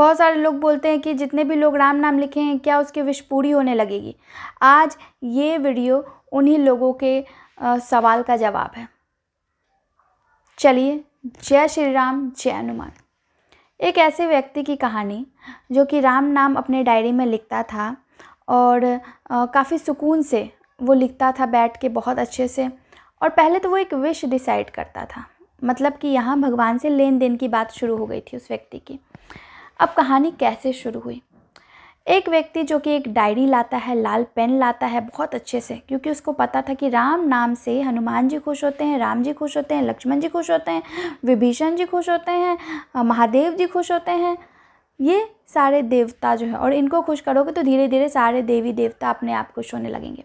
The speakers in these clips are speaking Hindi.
बहुत सारे लोग बोलते हैं कि जितने भी लोग राम नाम लिखे हैं क्या उसकी विश पूरी होने लगेगी। आज ये वीडियो उन्हीं लोगों के सवाल का जवाब है। चलिए, जय श्री राम, जय हनुमान। एक ऐसे व्यक्ति की कहानी जो कि राम नाम अपने डायरी में लिखता था और काफ़ी सुकून से वो लिखता था बैठ के, बहुत अच्छे से। और पहले तो वो एक विश डिसाइड करता था, मतलब कि यहाँ भगवान से लेन देन की बात शुरू हो गई थी उस व्यक्ति की। अब कहानी कैसे शुरू हुई। एक व्यक्ति जो कि एक डायरी लाता है, लाल पेन लाता है बहुत अच्छे से, क्योंकि उसको पता था कि राम नाम से हनुमान जी खुश होते हैं, राम जी खुश होते हैं, लक्ष्मण जी खुश होते हैं, विभीषण जी खुश होते हैं, महादेव जी खुश होते हैं। ये सारे देवता जो है, और इनको खुश करोगे तो धीरे धीरे सारे देवी देवता अपने आप खुश होने लगेंगे।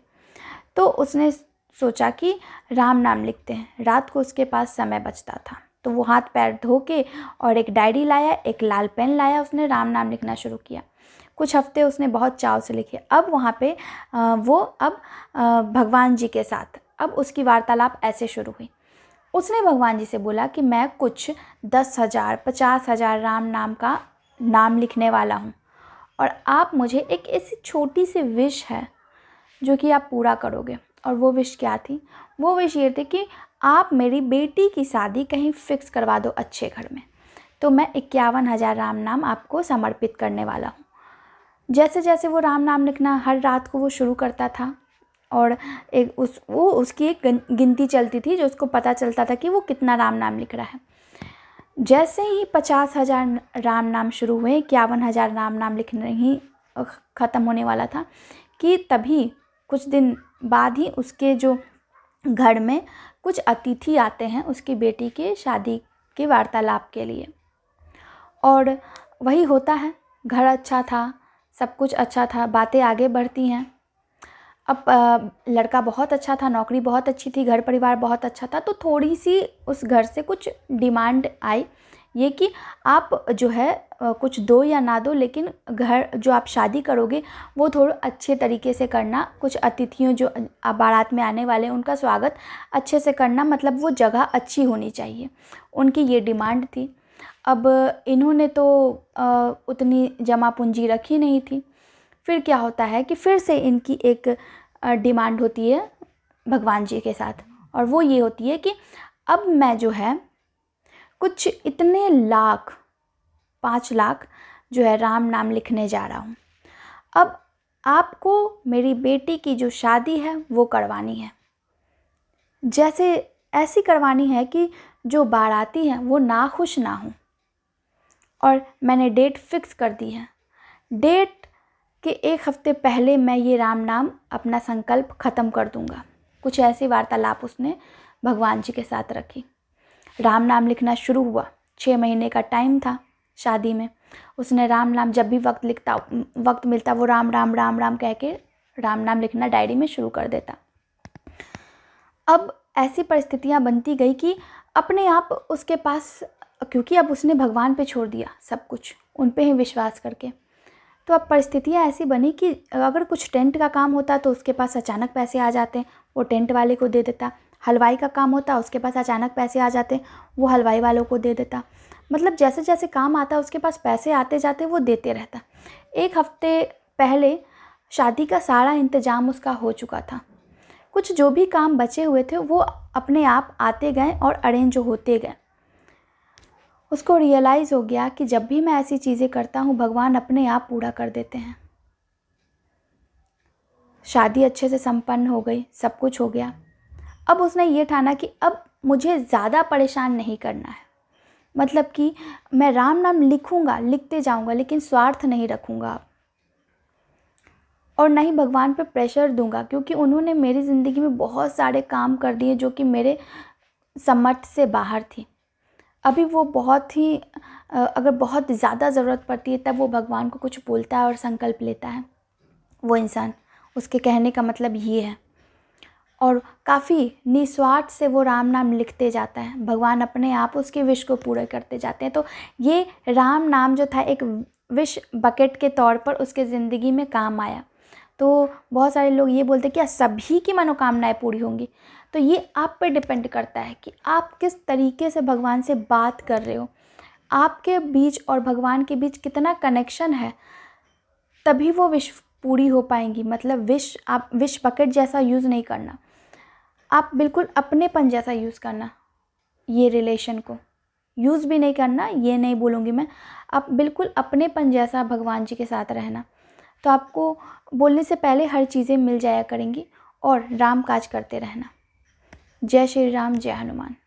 तो उसने सोचा कि राम नाम लिखते हैं। रात को उसके पास समय बचता था तो वो हाथ पैर धो के और एक डायरी लाया, एक लाल पेन लाया, उसने राम नाम लिखना शुरू किया। कुछ हफ्ते उसने बहुत चाव से लिखे। अब वहाँ पे भगवान जी के साथ अब उसकी वार्तालाप ऐसे शुरू हुई। उसने भगवान जी से बोला कि मैं कुछ 10,000 50,000 राम नाम का नाम लिखने वाला हूँ, और आप मुझे एक ऐसी छोटी सी विश है जो कि आप पूरा करोगे। और वो विश क्या थी? वो विश ये थी कि आप मेरी बेटी की शादी कहीं फ़िक्स करवा दो अच्छे घर में, तो मैं 51,000 राम नाम आपको समर्पित करने वाला हूँ। जैसे जैसे वो राम नाम लिखना हर रात को वो शुरू करता था, और उसकी एक गिनती चलती थी जो उसको पता चलता था कि वो कितना राम नाम लिख रहा है। जैसे ही 50,000 राम नाम शुरू हुए, 51,000 राम नाम लिखना ही ख़त्म होने वाला था, कि तभी कुछ दिन बाद ही उसके जो घर में कुछ अतिथि आते हैं उसकी बेटी के शादी के वार्तालाप के लिए। और वही होता है, घर अच्छा था, सब कुछ अच्छा था, बातें आगे बढ़ती हैं। अब लड़का बहुत अच्छा था, नौकरी बहुत अच्छी थी, घर परिवार बहुत अच्छा था। तो थोड़ी सी उस घर से कुछ डिमांड आई, ये कि आप जो है कुछ दो या ना दो, लेकिन घर जो आप शादी करोगे वो थोड़ा अच्छे तरीके से करना। कुछ अतिथियों जो बारात में आने वाले हैं उनका स्वागत अच्छे से करना, मतलब वो जगह अच्छी होनी चाहिए, उनकी ये डिमांड थी। अब इन्होंने तो उतनी जमा पूंजी रखी नहीं थी। फिर क्या होता है कि फिर से इनकी एक डिमांड होती है भगवान जी के साथ, और वो ये होती है कि अब मैं जो है कुछ इतने लाख, 5 लाख जो है राम नाम लिखने जा रहा हूँ। अब आपको मेरी बेटी की जो शादी है वो करवानी है, जैसे ऐसी करवानी है कि जो बाराती हैं वो नाखुश ना हो। और मैंने डेट फिक्स कर दी है। डेट के 1 हफ्ते पहले मैं ये राम नाम अपना संकल्प ख़त्म कर दूंगा। कुछ ऐसी वार्तालाप उसने भगवान जी के साथ रखी। राम नाम लिखना शुरू हुआ। 6 महीने का टाइम था शादी में। उसने राम नाम जब भी वक्त मिलता वो राम राम राम राम कह के राम नाम लिखना डायरी में शुरू कर देता। अब ऐसी परिस्थितियां बनती गई कि अपने आप उसके पास, क्योंकि अब उसने भगवान पे छोड़ दिया सब कुछ, उन पे ही विश्वास करके, तो अब परिस्थितियां ऐसी बनी कि अगर कुछ टेंट का काम होता तो उसके पास अचानक पैसे आ जाते, वो टेंट वाले को दे देता। हलवाई का काम होता, उसके पास अचानक पैसे आ जाते, वो हलवाई वालों को दे देता। मतलब जैसे जैसे काम आता उसके पास पैसे आते जाते, वो देते रहता। 1 हफ्ते पहले शादी का सारा इंतज़ाम उसका हो चुका था। कुछ जो भी काम बचे हुए थे वो अपने आप आते गए और अरेंज होते गए। उसको रियलाइज़ हो गया कि जब भी मैं ऐसी चीज़ें करता हूँ भगवान अपने आप पूरा कर देते हैं। शादी अच्छे से संपन्न हो गई, सब कुछ हो गया। अब उसने ये ठाना कि अब मुझे ज़्यादा परेशान नहीं करना है, मतलब कि मैं राम नाम लिखूँगा, लिखते जाऊँगा, लेकिन स्वार्थ नहीं रखूँगा अब, और ना ही भगवान पे प्रेशर दूंगा, क्योंकि उन्होंने मेरी ज़िंदगी में बहुत सारे काम कर दिए जो कि मेरे समर्थ से बाहर थी। अभी वो बहुत ही अगर बहुत ज़्यादा ज़रूरत पड़ती है तब वो भगवान को कुछ बोलता है और संकल्प लेता है वो इंसान। उसके कहने का मतलब ये है, और काफ़ी निस्वार्थ से वो राम नाम लिखते जाता है। भगवान अपने आप उसके विश को पूरे करते जाते हैं। तो ये राम नाम जो था एक विश बकेट के तौर पर उसके ज़िंदगी में काम आया। तो बहुत सारे लोग ये बोलते हैं क्या सभी की मनोकामनाएं पूरी होंगी? तो ये आप पर डिपेंड करता है कि आप किस तरीके से भगवान से बात कर रहे हो। आपके बीच और भगवान के बीच कितना कनेक्शन है, तभी वो विश पूरी हो पाएंगी। मतलब आप विश बकेट जैसा यूज़ नहीं करना, आप बिल्कुल अपनेपन जैसा यूज़ करना। ये रिलेशन को यूज़ भी नहीं करना, ये नहीं बोलूँगी मैं, आप बिल्कुल अपनेपन जैसा भगवान जी के साथ रहना। तो आपको बोलने से पहले हर चीज़ें मिल जाया करेंगी और राम काज करते रहना। जय श्री राम, जय हनुमान।